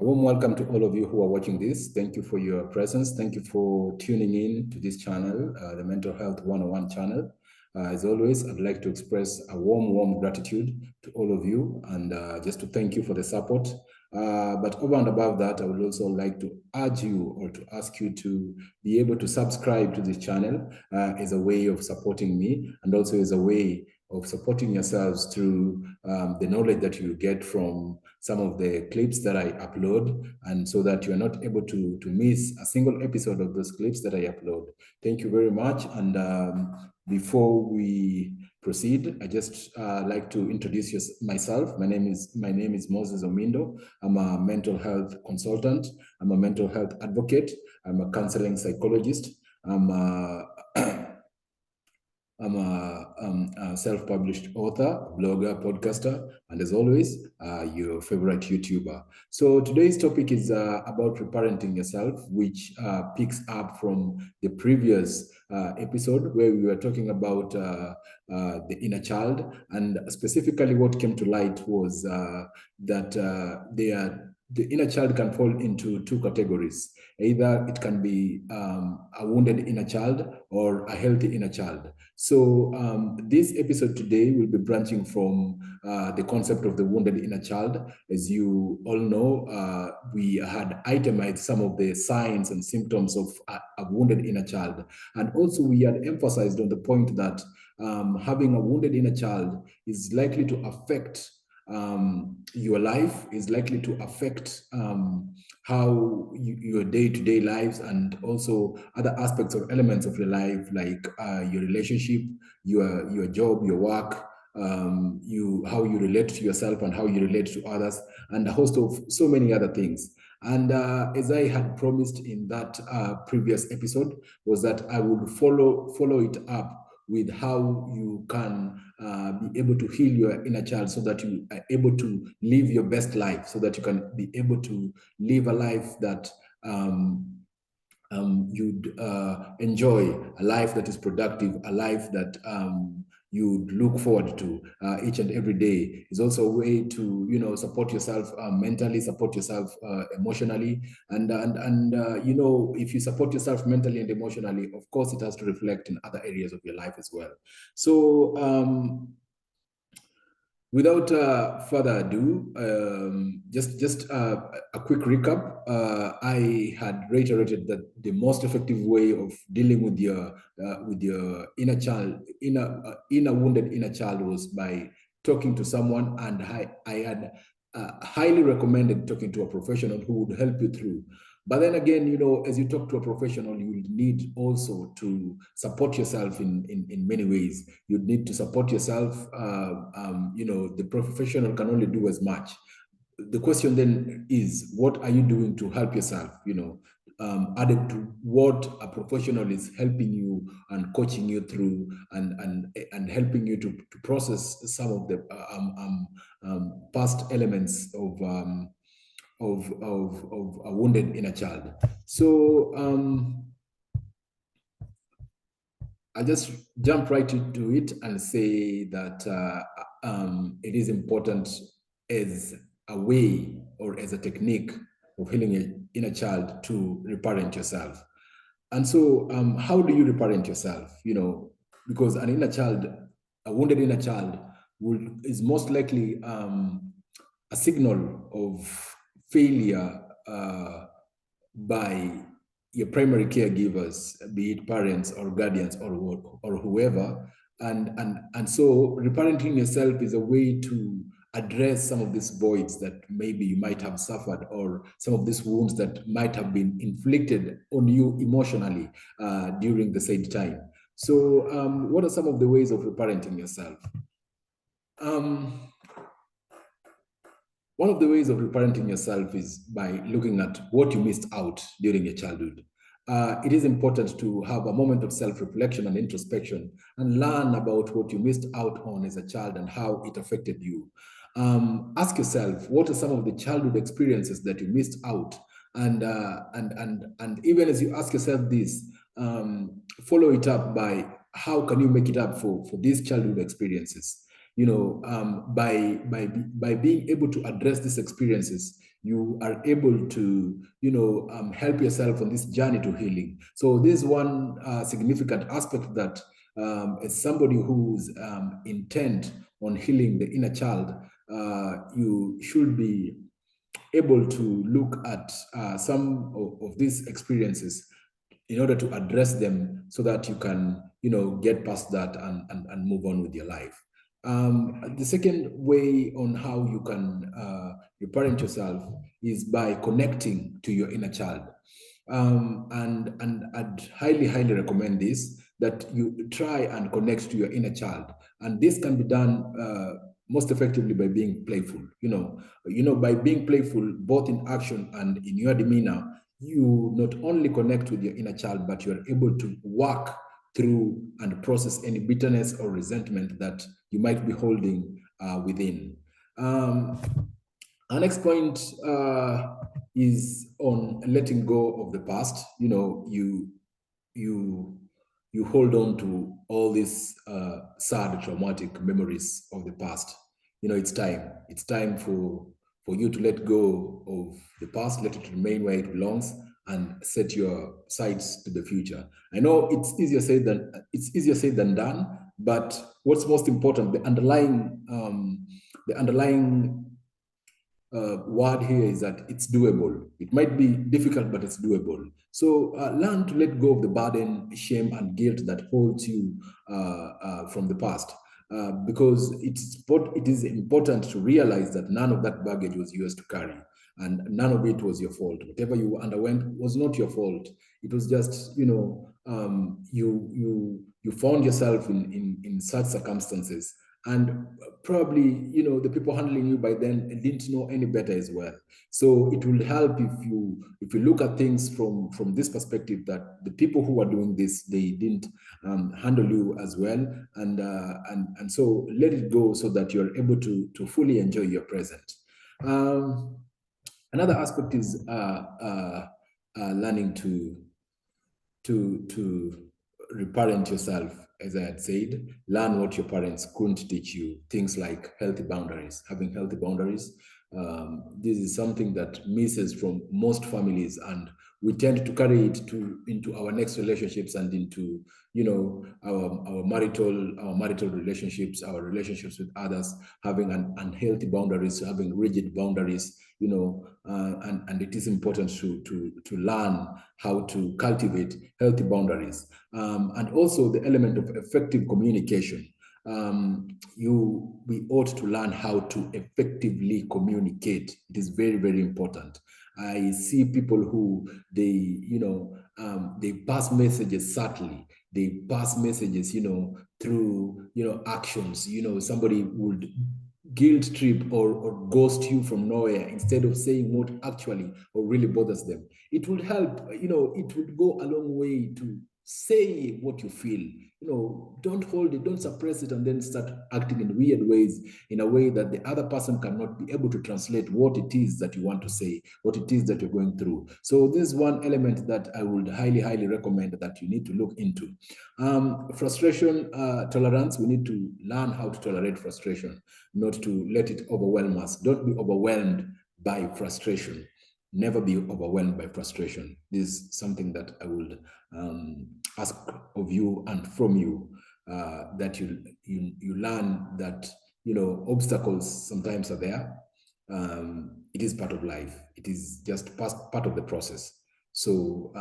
A warm welcome to all of you who are watching this. Thank you for your presence. Thank you for tuning in to this channel, the Mental Health 101 channel. As always, I'd like to express a warm gratitude to all of you and just to thank you for the support. But over and above that, I would also like to urge you or to ask you to be able to subscribe to this channel as a way of supporting me and also as a way of supporting yourselves through the knowledge that you get from some of the clips that I upload, and so that you are not able to miss a single episode of those clips that I upload. Thank you very much. And before we proceed, I just like to introduce myself. My name is Moses Omindo. I'm a mental health consultant. I'm a mental health advocate. I'm a counseling psychologist. I'm a self-published author, blogger, podcaster, and as always, your favorite YouTuber. So today's topic is about reparenting yourself, which picks up from the previous episode where we were talking about the inner child. And specifically what came to light was that the inner child can fall into two categories. Either it can be a wounded inner child or a healthy inner child. So this episode today will be branching from the concept of the wounded inner child. As you all know, we had itemized some of the signs and symptoms of a wounded inner child. And also we had emphasized on the point that having a wounded inner child is likely to affect your life, is likely to affect how your day-to-day lives and also other aspects or elements of your life, like your relationship, your job, your work, how you relate to yourself and how you relate to others, and a host of so many other things. And as I had promised in that previous episode, was that I would follow it up with how you can be able to heal your inner child so that you are able to live your best life, so that you can be able to live a life that you'd enjoy, a life that is productive, a life that you'd look forward to each and every day. Is also a way to, support yourself mentally, support yourself emotionally, and if you support yourself mentally and emotionally, of course, it has to reflect in other areas of your life as well. So without further ado, just a quick recap. I had reiterated that the most effective way of dealing with your inner child, inner wounded inner child, was by talking to someone, and I had highly recommended talking to a professional who would help you through. But then again, as you talk to a professional, you need also to support yourself in many ways. You need to support yourself. The professional can only do as much. The question then is, what are you doing to help yourself? Added to what a professional is helping you and coaching you through, and helping you to process some of the past elements of a wounded inner child. So I'll just jump right into it and say that it is important as a way or as a technique of healing an inner child to reparent yourself. And so how do you reparent yourself? Because an inner child, a wounded inner child, is most likely a signal of failure by your primary caregivers, be it parents or guardians or whoever. And so reparenting yourself is a way to address some of these voids that maybe you might have suffered, or some of these wounds that might have been inflicted on you emotionally during the said time. So what are some of the ways of reparenting yourself? One of the ways of reparenting yourself is by looking at what you missed out during your childhood. It is important to have a moment of self-reflection and introspection and learn about what you missed out on as a child and how it affected you. Ask yourself, what are some of the childhood experiences that you missed out? And even as you ask yourself this, follow it up by how can you make it up for these childhood experiences? By being able to address these experiences, you are able to, help yourself on this journey to healing. So this is one significant aspect that as somebody who's intent on healing the inner child, you should be able to look at some of these experiences in order to address them so that you can, get past that and move on with your life. The second way on how you can you parent yourself is by connecting to your inner child. And I'd highly recommend this, that you try and connect to your inner child. And this can be done most effectively by being playful. By being playful, both in action and in your demeanor, you not only connect with your inner child, but you're able to work through and process any bitterness or resentment that you might be holding within. Our next point is on letting go of the past. You hold on to all these sad, traumatic memories of the past. It's time. It's time for you to let go of the past, let it remain where it belongs, and set your sights to the future. I know it's easier said than done, but what's most important, the underlying word here is that it's doable. It might be difficult, but it's doable. So learn to let go of the burden, shame, and guilt that holds you from the past. Because it is important to realize that none of that baggage was yours to carry, and none of it was your fault. Whatever you underwent was not your fault. It was just, you found yourself in such circumstances, and probably, the people handling you by then didn't know any better as well. So it will help if you look at things from this perspective, that the people who are doing this, they didn't handle you as well, and so let it go so that you're able to fully enjoy your present. Another aspect is learning to reparent yourself. As I had said, learn what your parents couldn't teach you. Things like healthy boundaries, having healthy boundaries. This is something that misses from most families, and we tend to carry it into our next relationships and into, our marital relationships, our relationships with others, having unhealthy boundaries, having rigid boundaries, and it is important to learn how to cultivate healthy boundaries, and also the element of effective communication. We ought to learn how to effectively communicate. It is very important. I see people who they pass messages subtly. They pass messages, through actions. Somebody would guilt trip or ghost you from nowhere instead of saying what actually or really bothers them. It would help, it would go a long way to say what you feel. Don't hold it, don't suppress it, and then start acting in weird ways, in a way that the other person cannot be able to translate what it is that you want to say, what it is that you're going through. So this is one element that I would highly recommend that you need to look into. Frustration tolerance. We need to learn how to tolerate frustration, not to let it overwhelm us. Don't be overwhelmed by frustration. Never be overwhelmed by frustration. This is something that I would ask of you and from you, that you learn that obstacles sometimes are there. It is part of life. It is just part of the process. So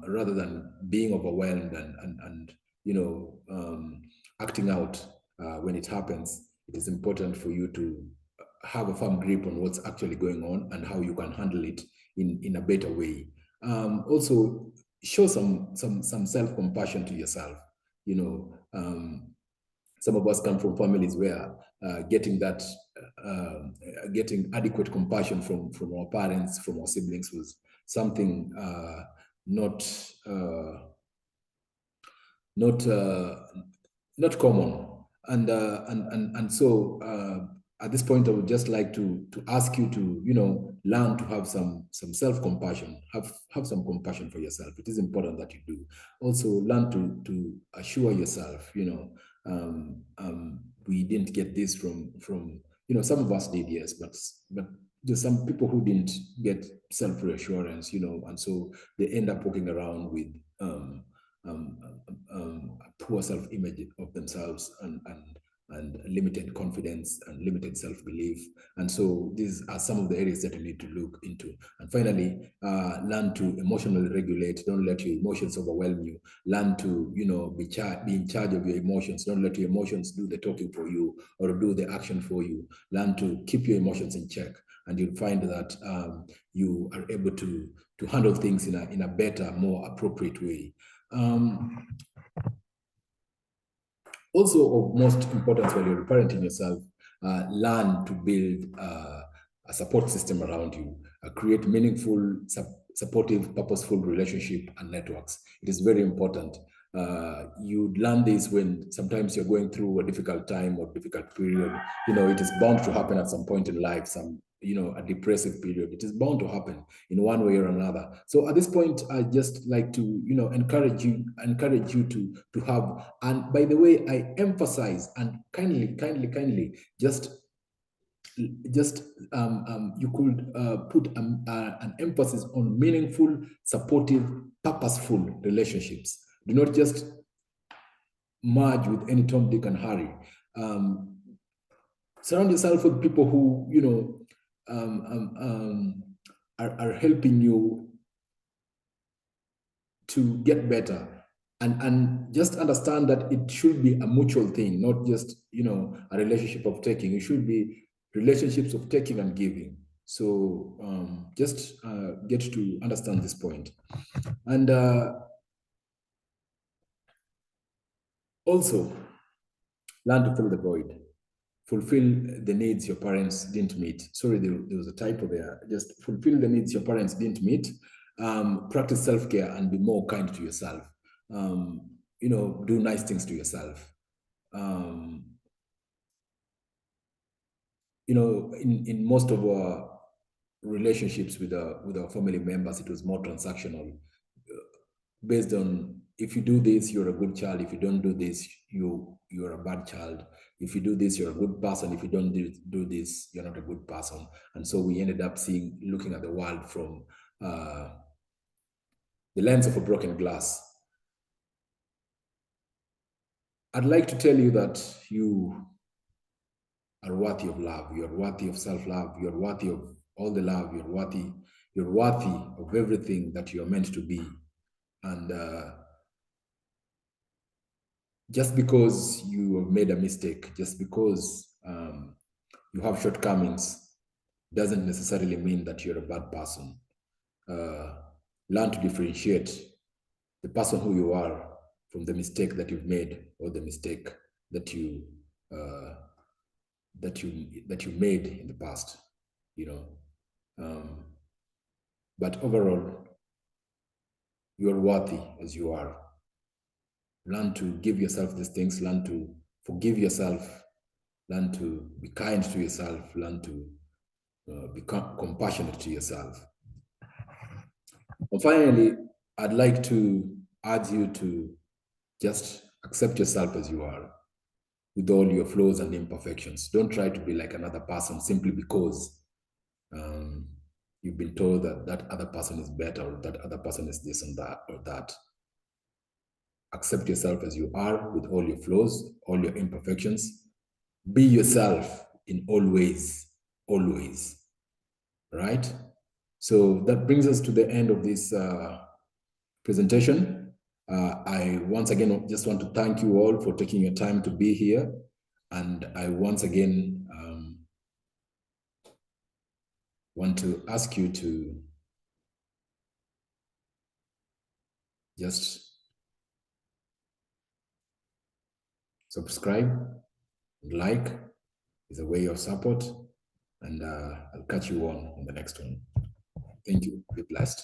rather than being overwhelmed and acting out when it happens, it is important for you to have a firm grip on what's actually going on and how you can handle it in a better way. Also, show some self-compassion to yourself. Some of us come from families where getting adequate compassion from our parents, from our siblings, was something not common. And so at this point, I would just like to ask you to learn to have some self-compassion, have some compassion for yourself. It is important that you do. Also, learn to assure yourself. We didn't get this from some of us did, yes, but there's some people who didn't get self-reassurance, and so they end up walking around with a poor self-image of themselves and limited confidence and limited self-belief. And so these are some of the areas that you need to look into. And finally, learn to emotionally regulate. Don't let your emotions overwhelm you. Learn to, be in charge of your emotions. Don't let your emotions do the talking for you or do the action for you. Learn to keep your emotions in check, and you'll find that you are able to handle things in a better, more appropriate way. Also of most importance while you're parenting yourself, learn to build a support system around you, create meaningful, supportive, purposeful relationship and networks. It is very important. You learn this when sometimes you're going through a difficult time or difficult period. It is bound to happen at some point in life, a depressive period. It is bound to happen in one way or another. So at this point, I just like to, encourage you to have, and by the way, I emphasize and kindly, just you could put an emphasis on meaningful, supportive, purposeful relationships. Do not just merge with any Tom, Dick, and Harry. Surround yourself with people who, are helping you to get better, and just understand that it should be a mutual thing, not just a relationship of taking. It should be relationships of taking and giving. So just get to understand this point. And also learn to fill the void. Fulfill the needs your parents didn't meet. Sorry, there was a typo there. Just fulfill the needs your parents didn't meet. Practice self-care and be more kind to yourself. Do nice things to yourself. In most of our relationships with our family members, it was more transactional, based on, if you do this, you're a good child. If you don't do this, you're a bad child. If you do this, you're a good person. If you don't do this, you're not a good person. And so we ended up looking at the world from the lens of a broken glass. I'd like to tell you that you are worthy of love. You're worthy of self-love. You're worthy of all the love. You're worthy of everything that you're meant to be. And just because you have made a mistake, just because you have shortcomings, doesn't necessarily mean that you're a bad person. Learn to differentiate the person who you are from the mistake that you've made, or the mistake that you made in the past. But overall, you're worthy as you are. Learn to give yourself these things. Learn to forgive yourself. Learn to be kind to yourself. Learn to become compassionate to yourself. And finally, I'd like to urge you to just accept yourself as you are, with all your flaws and imperfections. Don't try to be like another person simply because you've been told that that other person is better, or that other person is this and that or that. Accept yourself as you are, with all your flaws, all your imperfections. Be yourself in all ways, always, right? So that brings us to the end of this presentation. I once again just want to thank you all for taking your time to be here. And I once again want to ask you to just subscribe, like, is a way of support, and I'll catch you on the next one. Thank you. Be blessed.